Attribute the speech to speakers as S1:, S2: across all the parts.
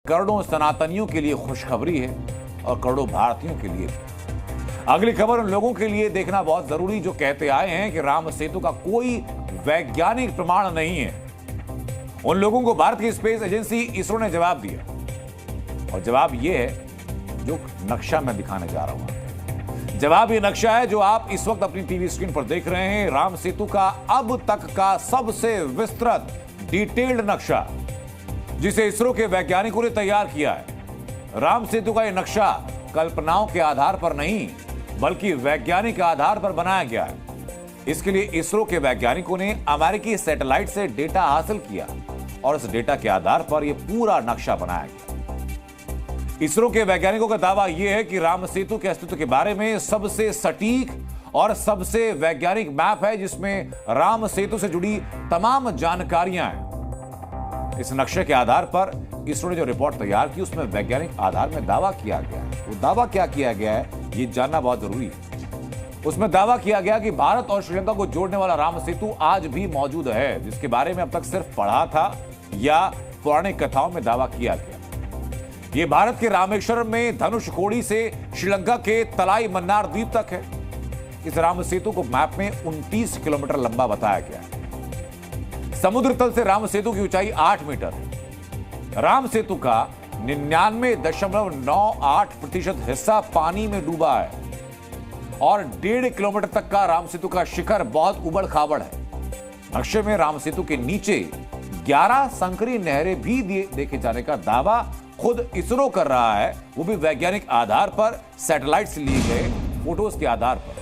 S1: करोड़ों सनातनियों के लिए खुशखबरी है और करोड़ों भारतीयों के लिए भी। अगली खबर उन लोगों के लिए देखना बहुत जरूरी जो कहते आए हैं कि राम सेतु का कोई वैज्ञानिक प्रमाण नहीं है। उन लोगों को भारत की स्पेस एजेंसी इसरो ने जवाब दिया और जवाब यह है जो नक्शा मैं दिखाने जा रहा हूं। जवाब ये नक्शा है जो आप इस वक्त अपनी टीवी स्क्रीन पर देख रहे हैं। राम सेतु का अब तक का सबसे विस्तृत डिटेल्ड नक्शा जिसे इसरो के वैज्ञानिकों ने तैयार किया है। राम सेतु का यह नक्शा कल्पनाओं के आधार पर नहीं बल्कि वैज्ञानिक आधार पर बनाया गया है। इसके लिए इसरो के वैज्ञानिकों ने अमेरिकी सैटेलाइट से डेटा हासिल किया और इस डेटा के आधार पर यह पूरा नक्शा बनाया गया। इसरो के वैज्ञानिकों का दावा यह है कि राम सेतु के अस्तित्व के बारे में सबसे सटीक और सबसे वैज्ञानिक मैप है जिसमें राम सेतु से जुड़ी तमाम जानकारियां हैं। इस नक्शे के आधार पर इसरो ने जो रिपोर्ट तैयार की उसमें वैज्ञानिक आधार में दावा किया गया है। वो दावा क्या किया गया है ये जानना बहुत जरूरी है। उसमें दावा किया गया कि भारत और श्रीलंका को जोड़ने वाला राम सेतु आज भी मौजूद है, जिसके बारे में अब तक सिर्फ पढ़ा था या पौराणिक कथाओं में दावा किया गया। यह भारत के रामेश्वरम में धनुषकोडी से श्रीलंका के तलाई मन्नार द्वीप तक है। इस राम सेतु को मैप में 29 किलोमीटर लंबा बताया गया है। समुद्र तल से राम सेतु की ऊंचाई 8 मीटर है। राम सेतु का 99.98% हिस्सा पानी में डूबा है और 1.5 किलोमीटर तक का राम सेतु का शिखर बहुत उबड़ खाबड़ है। नक्शे में राम सेतु के नीचे 11 संकरी नहरें भी देखे जाने का दावा खुद इसरो कर रहा है, वो भी वैज्ञानिक आधार पर, सैटेलाइट से लिए गए फोटोज के आधार पर।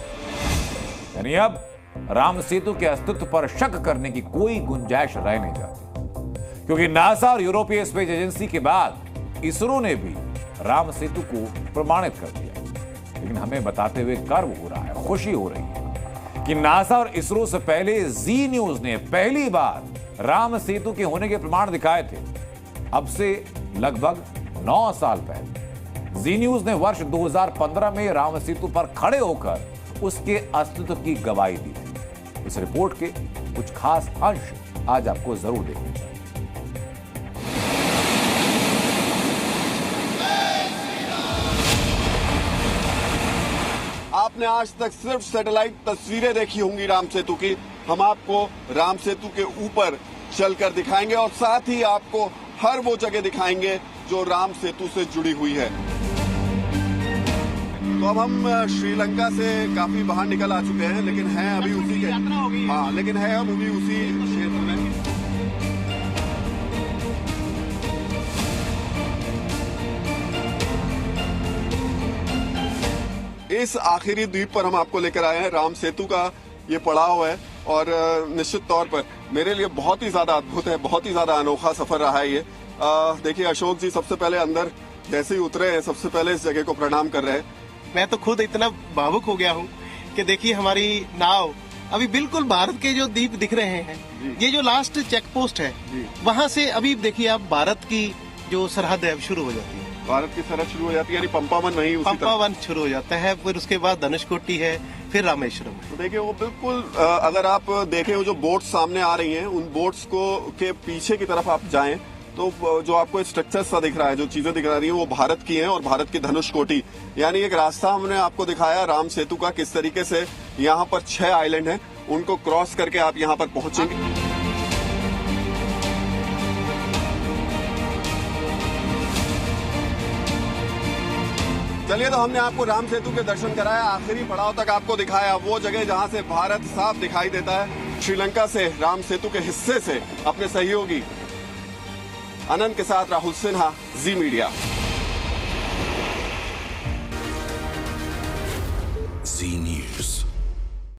S1: यानी अब राम सेतु के अस्तित्व पर शक करने की कोई गुंजाइश रह नहीं जाती, क्योंकि नासा और यूरोपीय स्पेस एजेंसी के बाद इसरो ने भी राम सेतु को प्रमाणित कर दिया। लेकिन हमें बताते हुए गर्व हो रहा है, खुशी हो रही है कि नासा और इसरो से पहले जी न्यूज ने पहली बार राम सेतु के होने के प्रमाण दिखाए थे। अब से लगभग 9 साल पहले जी न्यूज ने वर्ष 2015 में राम सेतु पर खड़े होकर उसके अस्तित्व की गवाही दी थी। इस रिपोर्ट के कुछ खास अंश आज आपको जरूर देखने चाहिए।
S2: आपने आज तक सिर्फ सैटेलाइट तस्वीरें देखी होंगी राम सेतु की। हम आपको राम सेतु के ऊपर चलकर दिखाएंगे और साथ ही आपको हर वो जगह दिखाएंगे जो राम सेतु से जुड़ी हुई है। तो अब हम श्रीलंका से काफी बाहर निकल आ चुके हैं, लेकिन हैं अभी उसी के लेकिन है हम अभी उसी क्षेत्र में। इस आखिरी द्वीप पर हम आपको लेकर आए हैं। राम सेतु का ये पड़ाव है और निश्चित तौर पर मेरे लिए बहुत ही ज्यादा अद्भुत है, बहुत ही ज्यादा अनोखा सफर रहा है ये। देखिए अशोक जी सबसे पहले अंदर जैसे ही उतरे हैं सबसे पहले इस जगह को प्रणाम कर रहे हैं।
S3: मैं तो खुद इतना भावुक हो गया हूँ कि देखिए हमारी नाव अभी बिल्कुल भारत के जो द्वीप दिख रहे हैं, ये जो लास्ट चेक पोस्ट है वहाँ से अभी देखिए आप भारत की जो सरहद है शुरू हो जाती है।
S2: भारत की सरहद शुरू हो जाती है, यानी पंपावन नहीं,
S3: पंपावन शुरू हो जाता है, फिर उसके बाद धनुषकोटी है, फिर रामेश्वरम।
S2: तो देखिए वो बिल्कुल अगर आप देखें वो जो बोट्स सामने आ रही हैं उन बोट्स को के पीछे की तरफ आप जाएं तो जो आपको स्ट्रक्चर सा दिख रहा है, जो चीजें दिख रही हैं वो भारत की हैं और भारत की धनुषकोटी यानी एक रास्ता हमने आपको दिखाया राम सेतु का, किस तरीके से यहाँ पर 6 आइलैंड हैं, उनको क्रॉस करके आप यहाँ पर पहुंचेंगे। चलिए तो हमने आपको राम सेतु के दर्शन कराया, आखिरी पड़ाव तक आपको दिखाया वो जगह जहां से भारत साफ दिखाई देता है। श्रीलंका से राम सेतु के हिस्से से अपने सहयोगी अनंत के साथ राहुल सिन्हा, जी मीडिया।